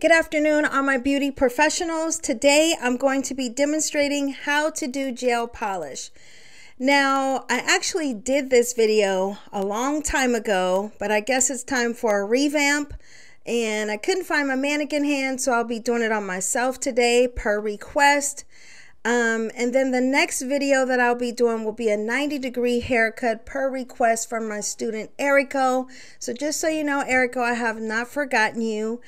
Good afternoon, all my beauty professionals. Today I'm going to be demonstrating how to do gel polish. Now, I actually did this video a long time ago, but I guess it's time for a revamp. And I couldn't find my mannequin hand, so I'll be doing it on myself today per request. And then the next video that I'll be doing will be a 90-degree haircut per request from my student Erico. So just so you know, Erico, I have not forgotten you.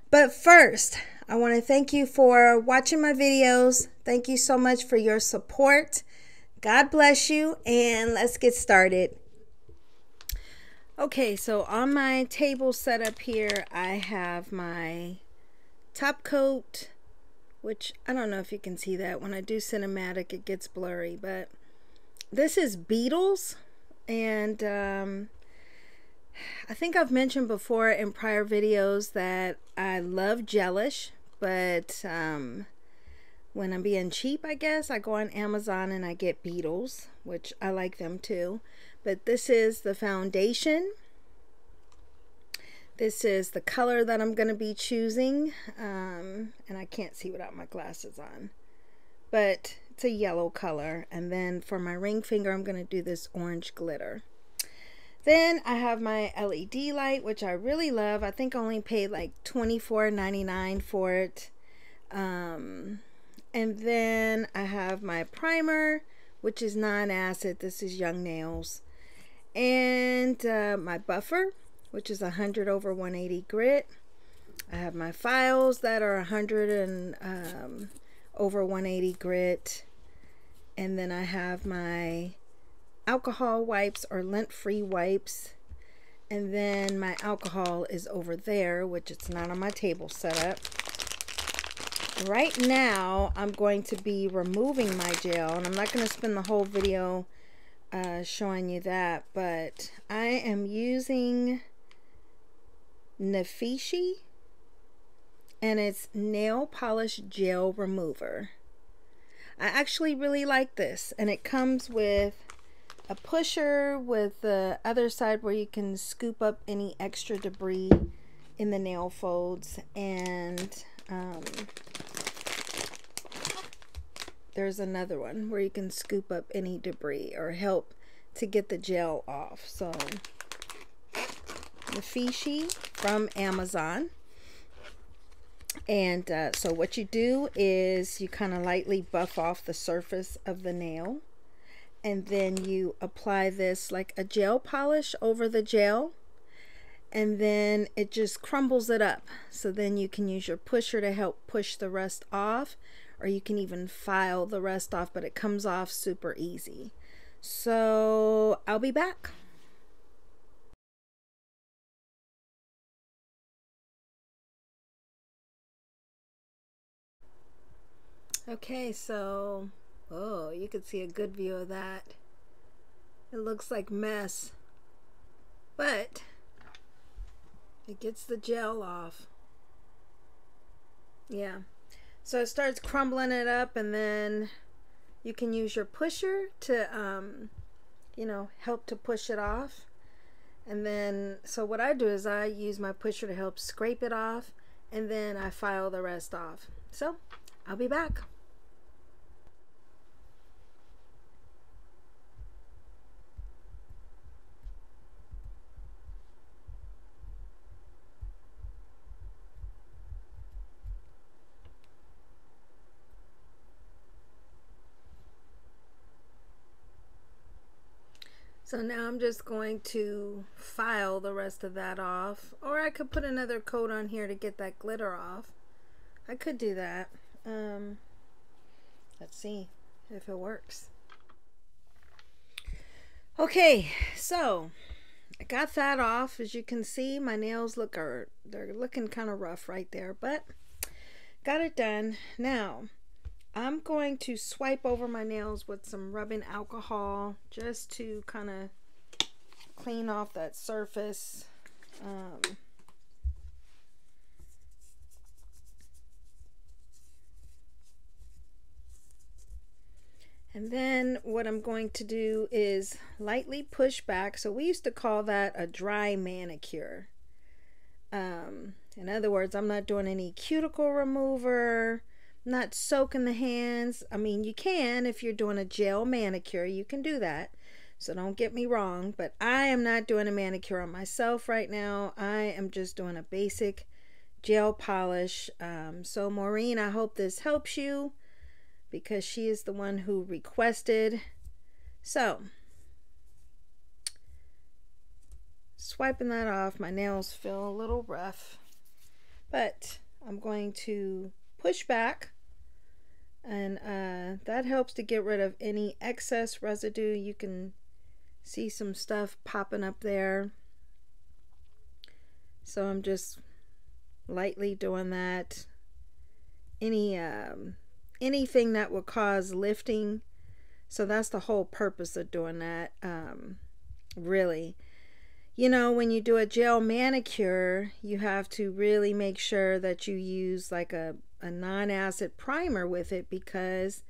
But first, I want to thank you for watching my videos. Thank you so much for your support. God bless you, and let's get started. Okay, so on my table set up here, I have my top coat, which I don't know if you can see that. When I do cinematic, it gets blurry, but this is Beetles, and I think I've mentioned before in prior videos that I love gelish, but when I'm being cheap, I guess, I go on Amazon and I get Beetles, which I like them too. But this is the foundation. This is the color that I'm going to be choosing, and I can't see without my glasses on, but it's a yellow color. And then for my ring finger, I'm going to do this orange glitter. Then I have my LED light, which I really love. I think I only paid like $24.99 for it. And then I have my primer, which is non-acid. This is Young Nails. And my buffer, which is 100 over 180 grit. I have my files that are 100 and over 180 grit. And then I have my alcohol wipes or lint-free wipes, and then my alcohol is over there, which it's not on my table setup. Right now I'm going to be removing my gel, and I'm not going to spend the whole video showing you that, but I am using Nefishi, and it's nail polish gel remover. I actually really like this, and it comes with a pusher with the other side where you can scoop up any extra debris in the nail folds, and there's another one where you can scoop up any debris or help to get the gel off. So Nefishi from Amazon. And so what you do is you kind of lightly buff off the surface of the nail, and then you apply this like a gel polish over the gel, and then it just crumbles it up. So then you can use your pusher to help push the rest off, or you can even file the rest off, but it comes off super easy. So I'll be back. Okay, so oh, you can see a good view of that. It looks like mess, but it gets the gel off. Yeah, so it starts crumbling it up, and then you can use your pusher to you know, help to push it off. And then so what I do is I use my pusher to help scrape it off, and then I file the rest off. So I'll be back. So now I'm just going to file the rest of that off, or I could put another coat on here to get that glitter off. I could do that. Let's see if it works. Okay, so I got that off. As you can see, my nails they're looking kind of rough right there, but got it done. Now I'm going to swipe over my nails with some rubbing alcohol just to kind of clean off that surface. And then what I'm going to do is lightly push back. So we used to call that a dry manicure. In other words, I'm not doing any cuticle remover, not soaking the hands. I mean, you can if you're doing a gel manicure, you can do that. So don't get me wrong, but I am not doing a manicure on myself right now. I am just doing a basic gel polish. So Maureen, I hope this helps you because she is the one who requested. So swiping that off, my nails feel a little rough, but I'm going to push back, and that helps to get rid of any excess residue. You can see some stuff popping up there, so I'm just lightly doing that. Anything that will cause lifting, so that's the whole purpose of doing that. Really, you know, when you do a gel manicure, you have to really make sure that you use like a non-acid primer with it, because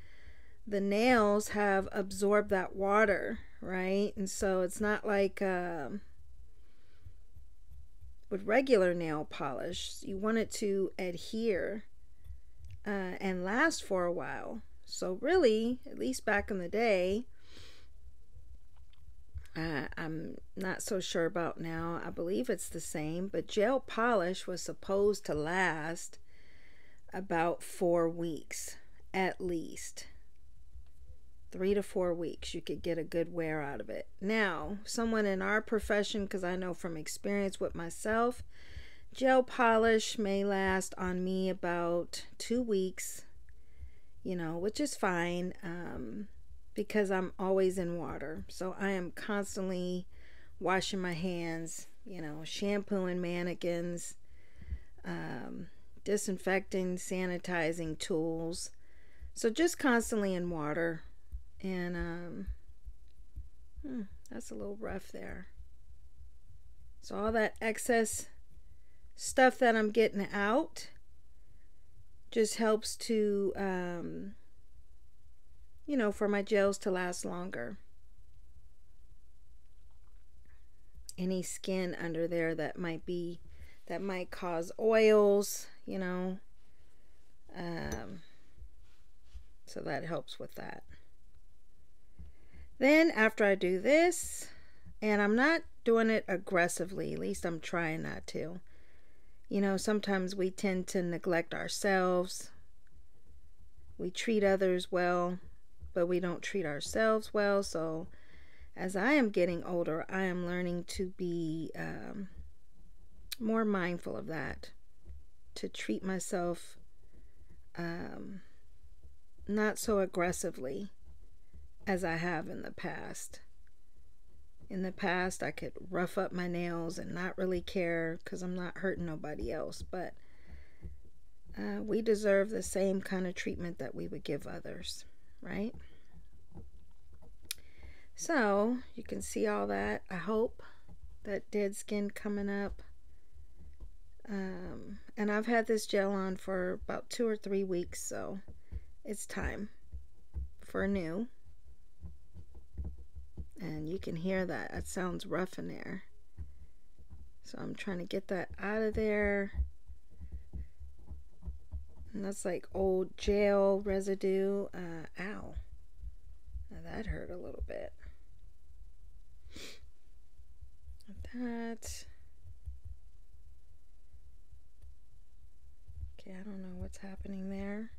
the nails have absorbed that water, right? And so it's not like with regular nail polish. You want it to adhere and last for a while. So really, at least back in the day, I'm not so sure about now. I believe it's the same, but gel polish was supposed to last about 4 weeks at least. 3 to 4 weeks you could get a good wear out of it. Now, someone in our profession, because I know from experience with myself, gel polish may last on me about 2 weeks, you know, which is fine, because I'm always in water. So I am constantly washing my hands, you know, shampooing mannequins, disinfecting, sanitizing tools. So just constantly in water. And that's a little rough there. So all that excess stuff that I'm getting out just helps to you know, for my gels to last longer. Any skin under there that might cause oils, you know, so that helps with that. Then after I do this, and I'm not doing it aggressively, at least I'm trying not to. You know, sometimes we tend to neglect ourselves. We treat others well, but we don't treat ourselves well. So as I am getting older, I am learning to be more mindful of that, to treat myself not so aggressively as I have in the past. In the past, I could rough up my nails and not really care because I'm not hurting nobody else. But we deserve the same kind of treatment that we would give others, right? So you can see all that. I hope that dead skin coming up. And I've had this gel on for about 2 or 3 weeks, so it's time for new. And you can hear that. It sounds rough in there. So I'm trying to get that out of there. And that's like old gel residue. Ow. Now that hurt a little bit. That. Okay, I don't know what's happening there.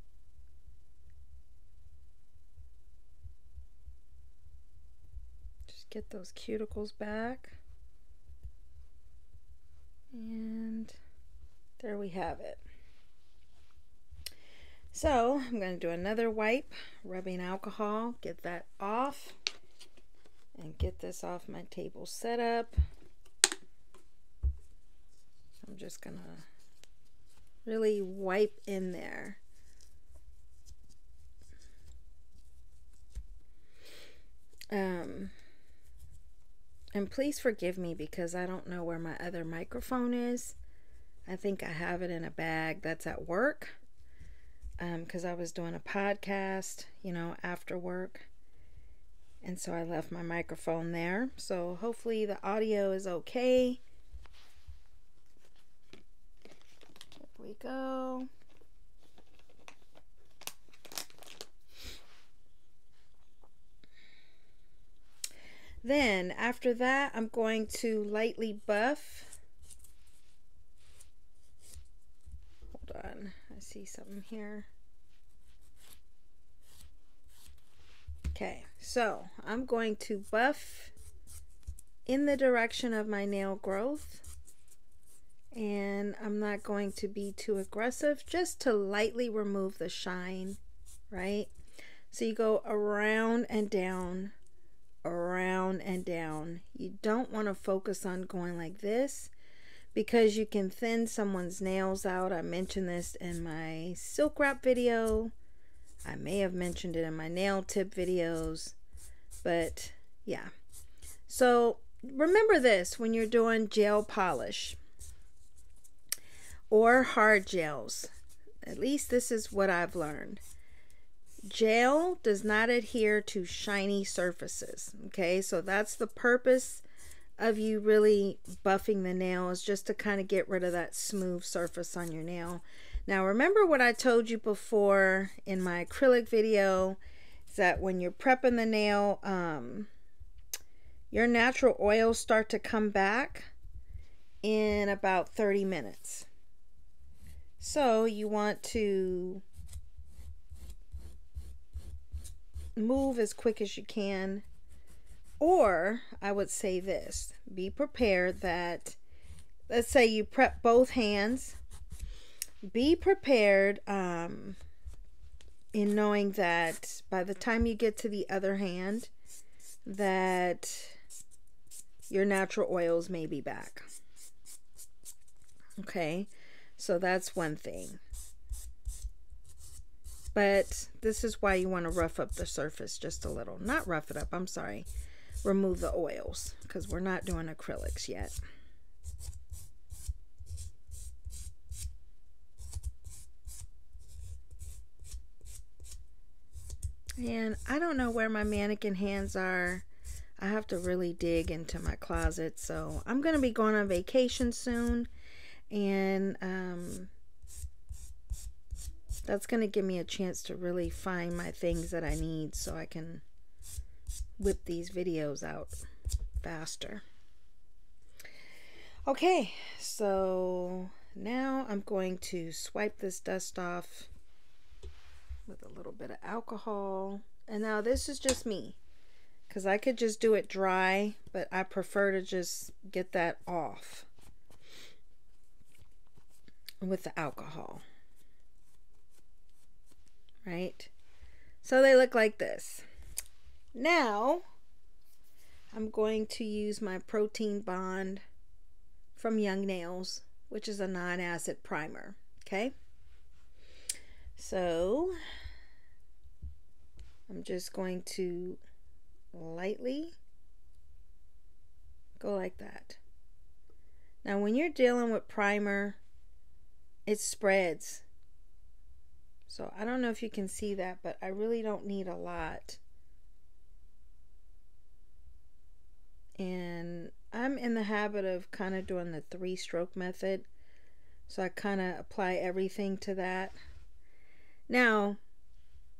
Just get those cuticles back. And there we have it. So I'm going to do another wipe, rubbing alcohol, get that off, and get this off my table setup. I'm just going to really wipe in there. And please forgive me because I don't know where my other microphone is. I think I have it in a bag that's at work. Because I was doing a podcast, you know, after work. And so I left my microphone there. So hopefully the audio is okay. we go. Then after that, I'm going to lightly buff. Hold on, I see something here. Okay, so I'm going to buff in the direction of my nail growth, and I'm not going to be too aggressive, just to lightly remove the shine, right? So you go around and down, around and down. You don't want to focus on going like this because you can thin someone's nails out. I mentioned this in my silk wrap video. I may have mentioned it in my nail tip videos, but yeah. So remember this when you're doing gel polish or hard gels. At least this is what I've learned. Gel does not adhere to shiny surfaces. Okay, so that's the purpose of you really buffing the nail, is just to kind of get rid of that smooth surface on your nail. Now remember what I told you before in my acrylic video, is that when you're prepping the nail, your natural oils start to come back in about 30 minutes. So you want to move as quick as you can. Or I would say this, be prepared that, let's say you prep both hands, be prepared in knowing that by the time you get to the other hand, that your natural oils may be back. Okay, so that's one thing. But this is why you want to rough up the surface just a little. Not rough it up, I'm sorry. Remove the oils, because we're not doing acrylics yet. And I don't know where my mannequin hands are. I have to really dig into my closet. So I'm going to be going on vacation soon. And that's going to give me a chance to really find my things that I need so I can whip these videos out faster. Okay, so now I'm going to swipe this dust off with a little bit of alcohol. And now this is just me, because I could just do it dry, but I prefer to just get that off with the alcohol. Right? So they look like this. Now I'm going to use my Protein Bond from Young Nails, which is a non-acid primer. Okay, so I'm just going to lightly go like that. Now when you're dealing with primer, it spreads. So I don't know if you can see that, but I really don't need a lot. And I'm in the habit of kind of doing the 3-stroke method. So I kind of apply everything to that. Now,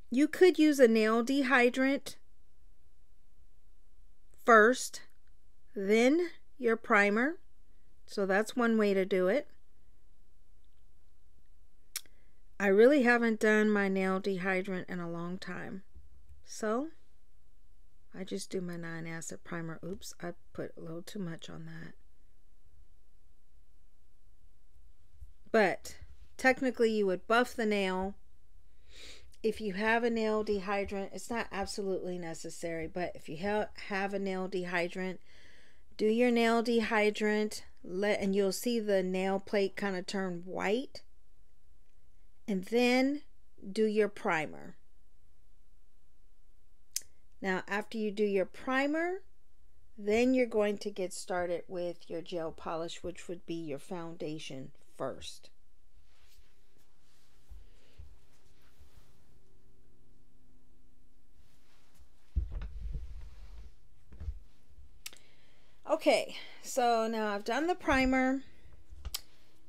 you could use a nail dehydrant first, then your primer. So that's one way to do it. I really haven't done my nail dehydrant in a long time. So I just do my non-acid primer. Oops, I put a little too much on that. But technically you would buff the nail. If you have a nail dehydrant, it's not absolutely necessary, but if you have a nail dehydrant, do your nail dehydrant, and you'll see the nail plate kind of turn white. And then do your primer. Now, after you do your primer, then you're going to get started with your gel polish, which would be your foundation first. Okay, so now I've done the primer,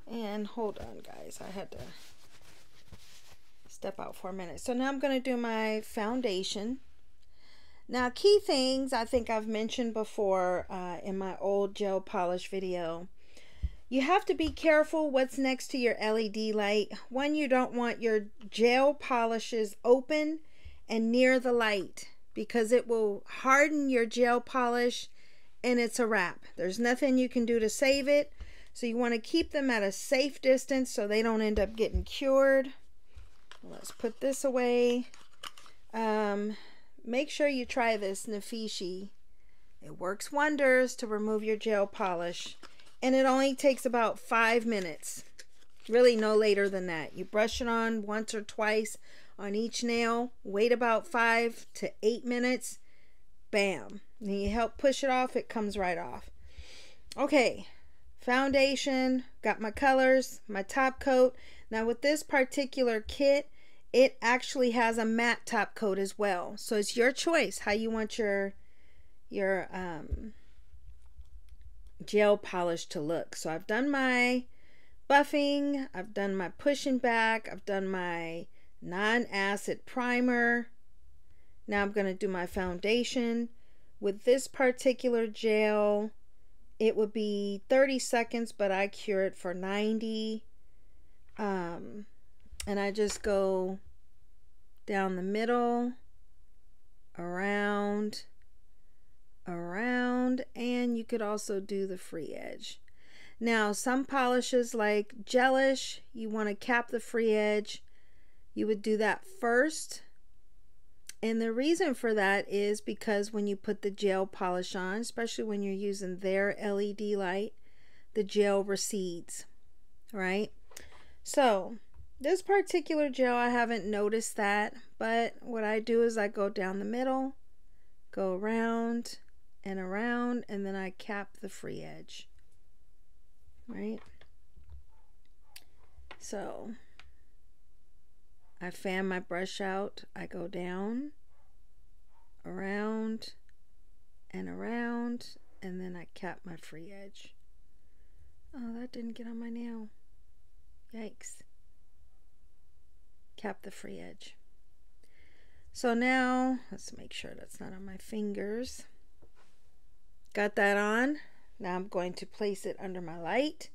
And hold on, guys, I had to step out for a minute. So now I'm going to do my foundation. Now, key things I think I've mentioned before in my old gel polish video. You have to be careful what's next to your LED light. One, you don't want your gel polishes open and near the light because it will harden your gel polish and it's a wrap. There's nothing you can do to save it. So you want to keep them at a safe distance so they don't end up getting cured. Let's put this away. Make sure you try this Nefishi. It works wonders to remove your gel polish. And it only takes about 5 minutes. Really no later than that. You brush it on once or twice on each nail. Wait about 5 to 8 minutes. Bam. Then you help push it off. It comes right off. Okay. Foundation. Got my colors. My top coat. Now with this particular kit, it actually has a matte top coat as well. So it's your choice how you want your gel polish to look. So I've done my buffing, I've done my pushing back, I've done my non-acid primer. Now I'm going to do my foundation. With this particular gel, it would be 30 seconds, but I cure it for 90. And I just go down the middle, around, and you could also do the free edge. Now some polishes like Gelish, you want to cap the free edge. You would do that first, and the reason for that is because when you put the gel polish on, especially when you're using their LED light, the gel recedes, right? So this particular gel, I haven't noticed that, but what I do is I go down the middle, go around and around, and then I cap the free edge, right? So I fan my brush out, I go down, around and around, and then I cap my free edge. Oh, that didn't get on my nail. Yikes. Cap the free edge. So now, let's make sure that's not on my fingers. Got that on. Now I'm going to place it under my light.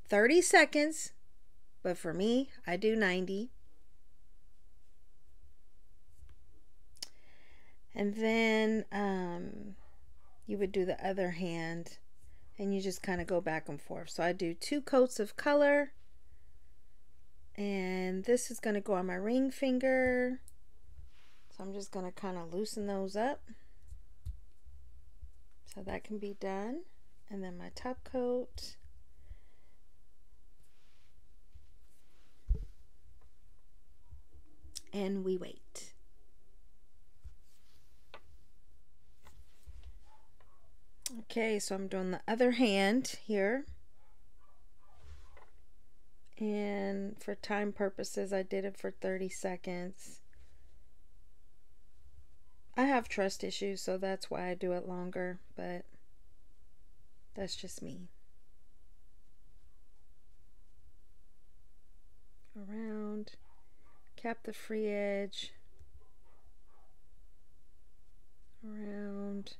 30 seconds, but for me, I do 90. And then you would do the other hand, and you just kind of go back and forth. So I do 2 coats of color, and this is going to go on my ring finger. So I'm just going to kind of loosen those up so that can be done. And then my top coat. And we wait. Okay, so I'm doing the other hand here. And for time purposes, I did it for 30 seconds. I have trust issues, so that's why I do it longer, but that's just me. Around, cap the free edge, around,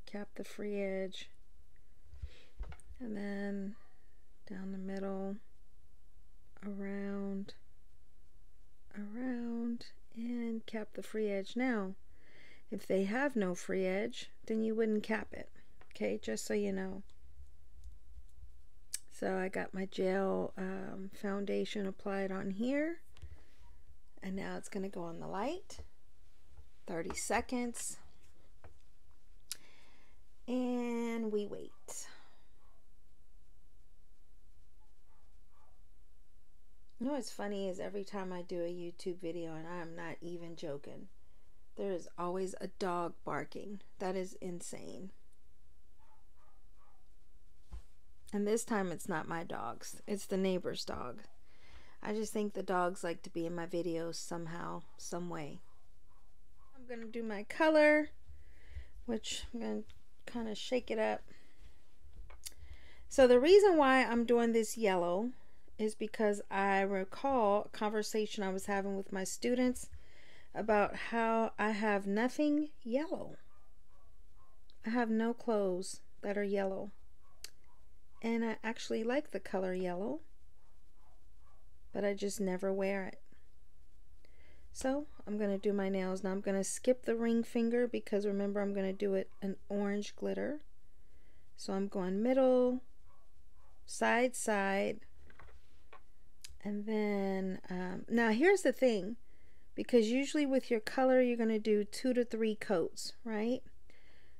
cap the free edge, and then down the middle, around, and cap the free edge. Now, if they have no free edge, then you wouldn't cap it, okay, just so you know. So I got my gel foundation applied on here, and now it's going to go on the light. 30 seconds, and we wait. You know what's funny is every time I do a YouTube video, and I'm not even joking, there is always a dog barking. That is insane. And this time it's not my dogs, it's the neighbor's dog. I just think the dogs like to be in my videos somehow, some way. I'm going to do my color, which I'm going to kind of shake it up. So the reason why I'm doing this yellow is because I recall a conversation I was having with my students about how I have nothing yellow. I have no clothes that are yellow. And I actually like the color yellow, but I just never wear it. So I'm going to do my nails. Now I'm going to skip the ring finger because remember I'm going to do it an orange glitter. So I'm going middle, side, side. And then, now here's the thing, because usually with your color you're going to do 2 to 3 coats, right?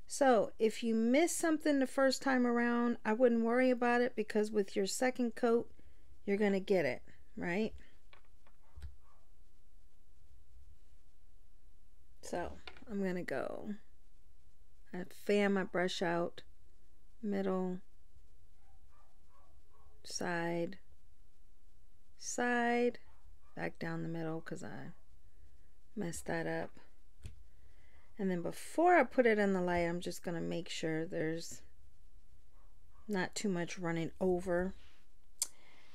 So if you miss something the first time around, I wouldn't worry about it because with your second coat, you're going to get it, right? So I'm going to go, I fan my brush out, middle, side, side, back down the middle because I messed that up. And then before I put it in the light, I'm just going to make sure there's not too much running over.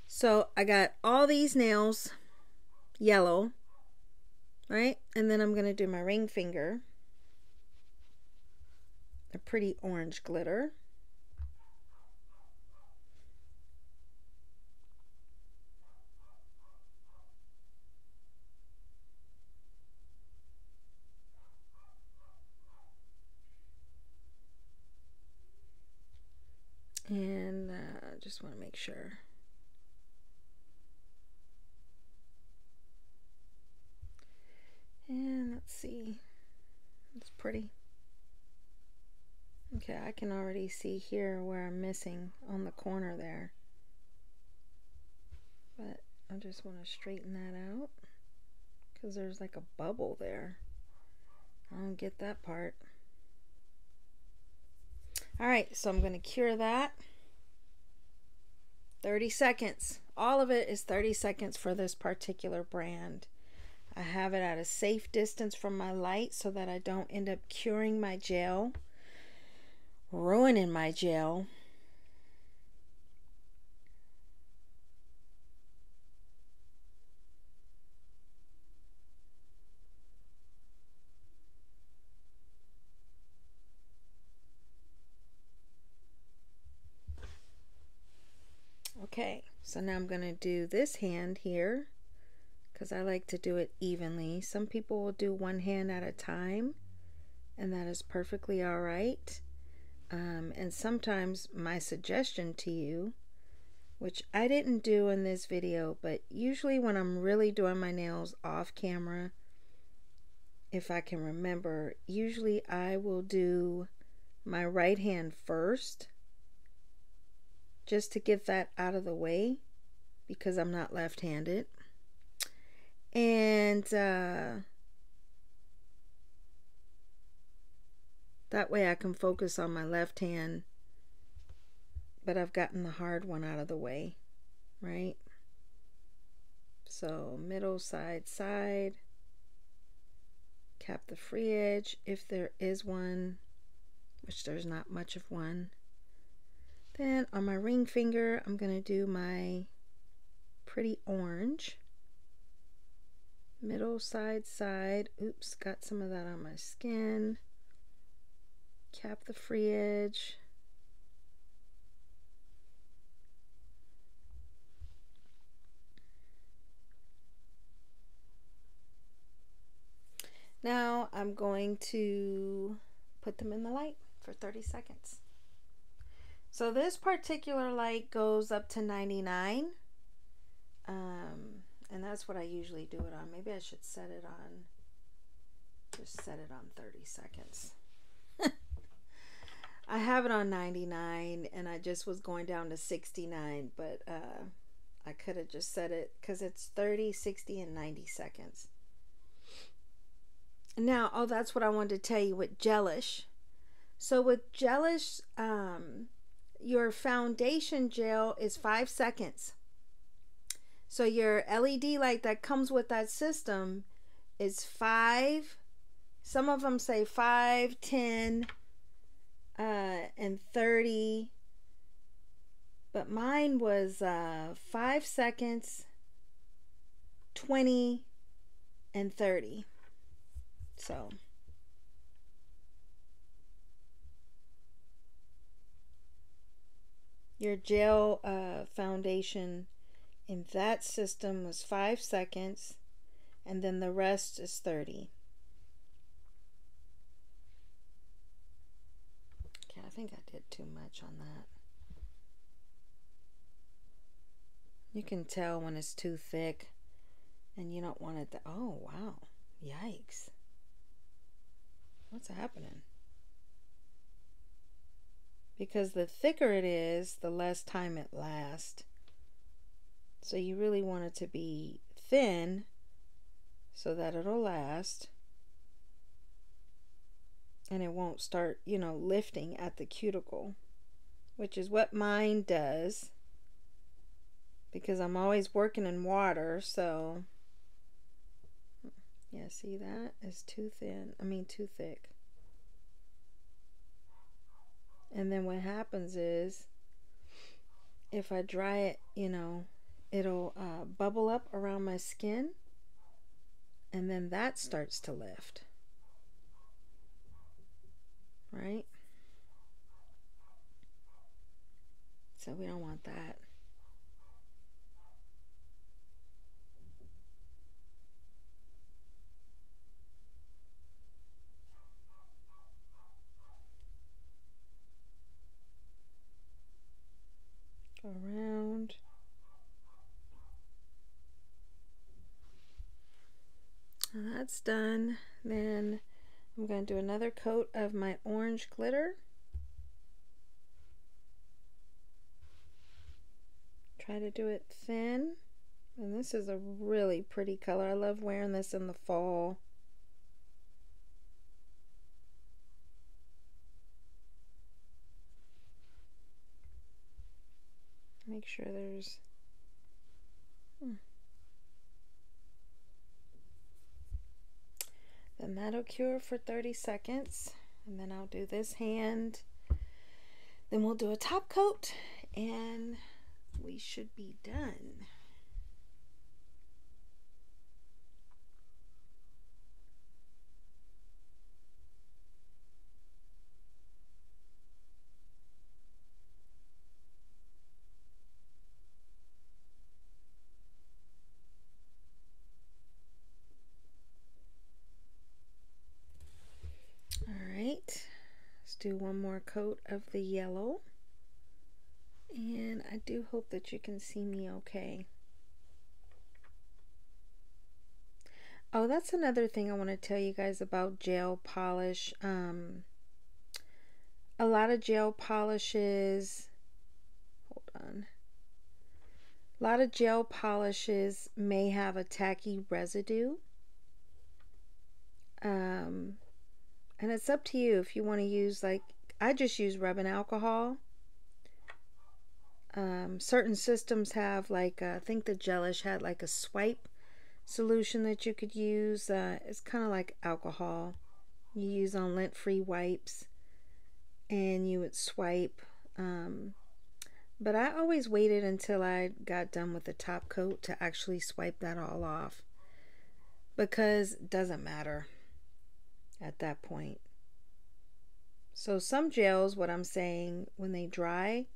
So I got all these nails yellow, right? And then I'm going to do my ring finger, a pretty orange glitter. And just want to make sure. And let's see. It's pretty. Okay, I can already see here where I'm missing on the corner there. But I just want to straighten that out because there's like a bubble there. I don't get that part. Alright, so I'm going to cure that. 30 seconds. All of it is 30 seconds for this particular brand. I have it at a safe distance from my light so that I don't end up curing my gel, ruining my gel. Okay, so now I'm going to do this hand here because I like to do it evenly. Some people will do one hand at a time, and that is perfectly all right. And sometimes my suggestion to you, which I didn't do in this video, but usually when I'm really doing my nails off camera, if I can remember, usually I will do my right hand first, just to get that out of the way because I'm not left-handed. And that way I can focus on my left hand, but I've gotten the hard one out of the way, right? So middle, side, side, cap the free edge if there is one, which there's not much of one. Then on my ring finger, I'm going to do my pretty orange. Middle, side, side. Oops, got some of that on my skin. Cap the free edge. Now I'm going to put them in the light for 30 seconds. So this particular light goes up to 99. And that's what I usually do it on. Maybe I should set it on, just set it on 30 seconds. I have it on 99 and I just was going down to 69, but I could have just set it because it's 30, 60, and 90 seconds. Now, oh, that's what I wanted to tell you with Gelish. So with Gelish, your foundation gel is 5 seconds. So your LED light that comes with that system is 5. Some of them say 5, 10, and 30. But mine was 5 seconds, 20, and 30. So your gel foundation in that system was 5 seconds, and then the rest is 30. Okay, I think I did too much on that. You can tell when it's too thick and you don't want it to, oh wow, yikes. What's happening? Because the thicker it is, the less time it lasts. So you really want it to be thin so that it'll last. And it won't start, you know, lifting at the cuticle, which is what mine does. Because I'm always working in water, so yeah, see, that is too thin. I mean, too thick. And then what happens is, if I dry it, you know, it'll bubble up around my skin, and then that starts to lift. Right? So we don't want that. Go around. And that's done. Then I'm going to do another coat of my orange glitter. Try to do it thin. And this is a really pretty color. I love wearing this in the fall. Make sure there's Then that'll cure for 30 seconds. And then I'll do this hand. Then we'll do a top coat and we should be done. Alright, let's do one more coat of the yellow. And I do hope that you can see me okay. Oh, that's another thing I want to tell you guys about gel polish. A lot of gel polishes, hold on. A lot of gel polishes may have a tacky residue. And it's up to you if you want to use, like, I just use rubbing alcohol. Certain systems have, like, I think the Gelish had like a swipe solution that you could use. It's kind of like alcohol you use on lint-free wipes, and you would swipe. But I always waited until I got done with the top coat to actually swipe that all off, because it doesn't matter at that point. So some gels, what I'm saying, when they dry,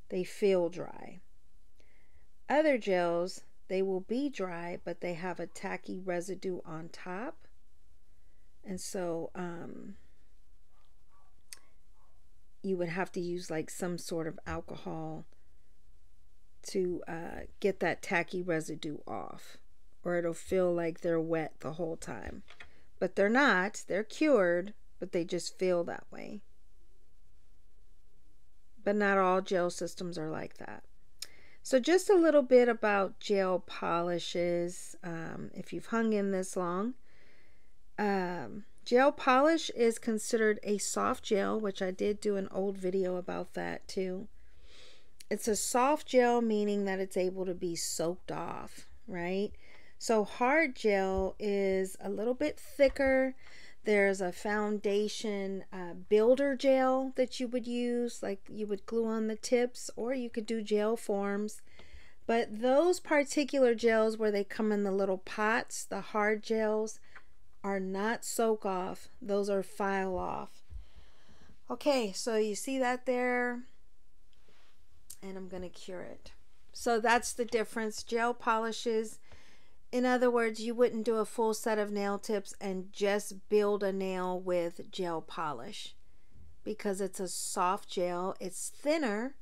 they feel dry. Other gels, they will be dry, but they have a tacky residue on top. And so you would have to use like some sort of alcohol to get that tacky residue off, or it'll feel like they're wet the whole time. But they're not. They're cured, but they just feel that way. But not all gel systems are like that. So just a little bit about gel polishes. If you've hung in this long, gel polish is considered a soft gel, which I did do an old video about that too. It's a soft gel, meaning that it's able to be soaked off, right? So hard gel is a little bit thicker. There's a foundation builder gel that you would use, like you would glue on the tips, or you could do gel forms. But those particular gels where they come in the little pots, the hard gels, are not soak off. Those are file off. Okay, so you see that there? And I'm going to cure it. So that's the difference. Gel polishes, in other words, you wouldn't do a full set of nail tips and just build a nail with gel polish, because it's a soft gel. It's thinner,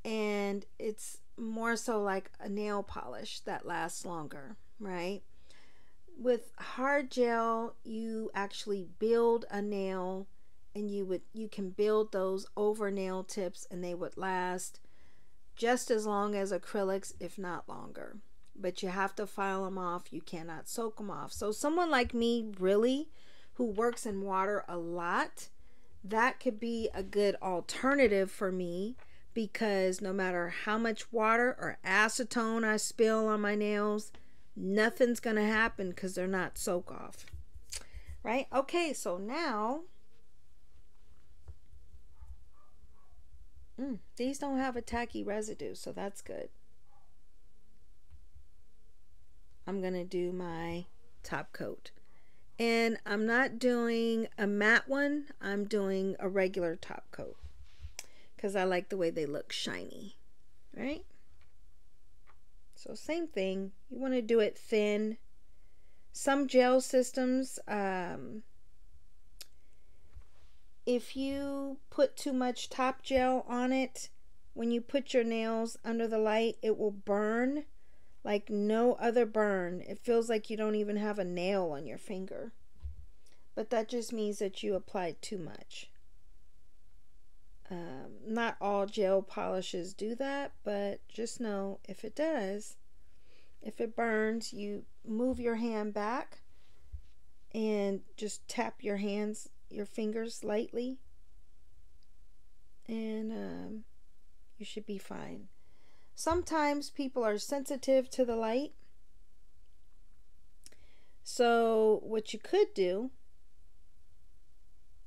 and it's more so like a nail polish that lasts longer, right? With hard gel, you actually build a nail, and you can build those over nail tips, and they would last just as long as acrylics, if not longer. But you have to file them off. You cannot soak them off. So someone like me, really, who works in water a lot, that could be a good alternative for me, because no matter how much water or acetone I spill on my nails, nothing's going to happen because they're not soak off. Right? Okay, so now these don't have a tacky residue, so that's good. I'm going to do my top coat. And I'm not doing a matte one. I'm doing a regular top coat, because I like the way they look shiny, right? So same thing. You want to do it thin. Some gel systems, if you put too much top gel on it, when you put your nails under the light, it will burn like no other burn. It feels like you don't even have a nail on your finger. But that just means that you applied too much. Not all gel polishes do that, but just know if it does, if it burns, you move your hand back and just tap your fingers lightly, and you should be fine. Sometimes people are sensitive to the light. So what you could do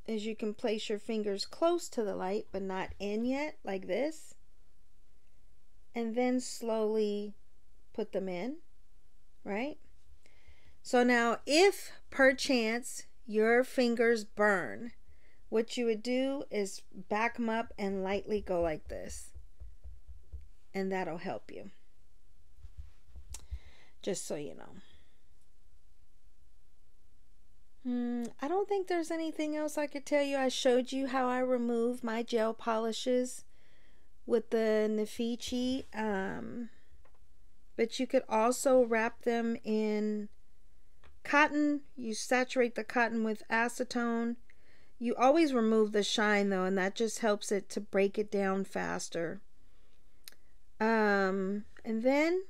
is you can place your fingers close to the light but not in yet, like this, and then slowly put them in, right? So now if perchance your fingers burn, what you would do is back them up and lightly go like this, and that'll help you, just so you know. I don't think there's anything else I could tell you. I showed you how I remove my gel polishes with the Nefici, but you could also wrap them in cotton. You saturate the cotton with acetone. You always remove the shine though, and that just helps it to break it down faster. And then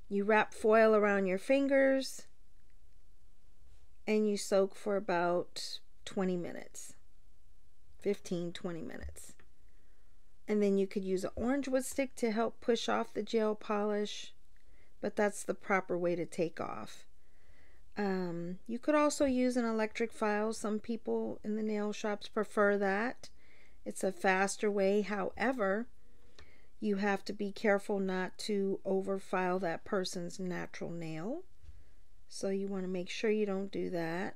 you wrap foil around your fingers, and you soak for about 20 minutes, 15-20 minutes. And then you could use an orange wood stick to help push off the gel polish, but that's the proper way to take off. You could also use an electric file. Some people in the nail shops prefer that. It's a faster way. However, you have to be careful not to overfile that person's natural nail. So you want to make sure you don't do that.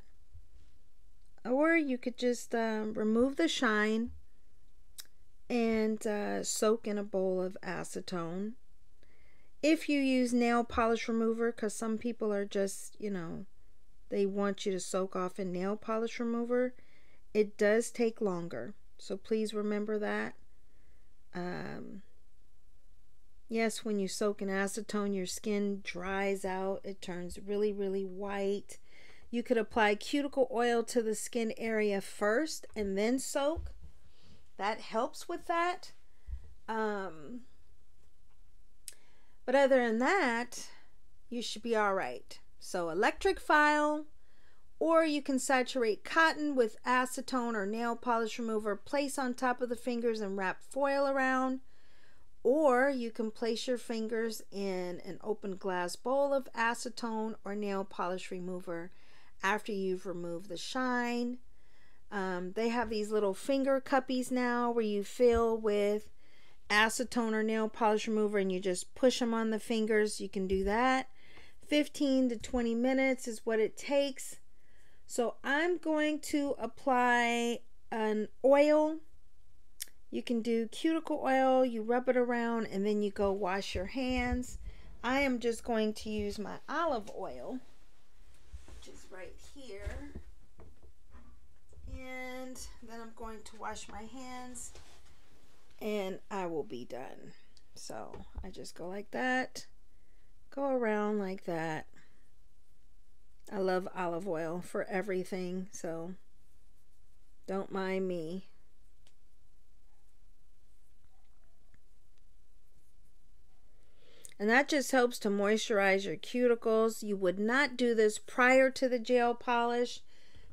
Or you could just remove the shine and soak in a bowl of acetone. If you use nail polish remover, because some people are just, they want you to soak off in nail polish remover, it does take longer. So please remember that. Yes, when you soak in acetone, your skin dries out. It turns really, really white. You could apply cuticle oil to the skin area first and then soak. That helps with that. But other than that, you should be all right. So electric file, or you can saturate cotton with acetone or nail polish remover, place on top of the fingers and wrap foil around. Or you can place your fingers in an open glass bowl of acetone or nail polish remover after you've removed the shine. They have these little finger cuppies now where you fill with acetone or nail polish remover and you just push them on the fingers. You can do that. 15 to 20 minutes is what it takes. So I'm going to apply an oil. You can do cuticle oil, you rub it around, and then you go wash your hands. I am just going to use my olive oil, which is right here. And then I'm going to wash my hands, and I will be done. So I just go like that, go around like that. I love olive oil for everything, so don't mind me. And that just helps to moisturize your cuticles. You would not do this prior to the gel polish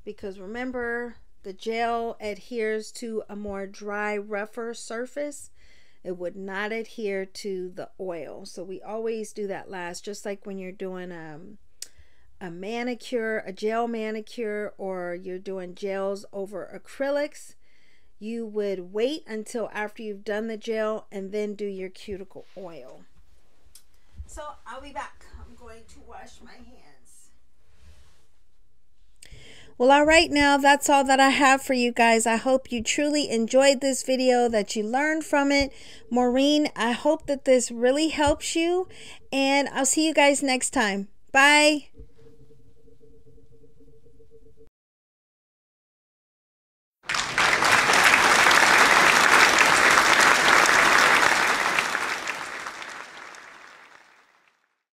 because remember, the gel adheres to a more dry, rougher surface. It would not adhere to the oil. So we always do that last, just like when you're doing a manicure, a gel manicure, or you're doing gels over acrylics. You would wait until after you've done the gel and then do your cuticle oil. So I'll be back. I'm going to wash my hands. Well, all right, now that's all that I have for you guys. I hope you truly enjoyed this video, that you learned from it. Maureen, I hope that this really helps you, and I'll see you guys next time. Bye.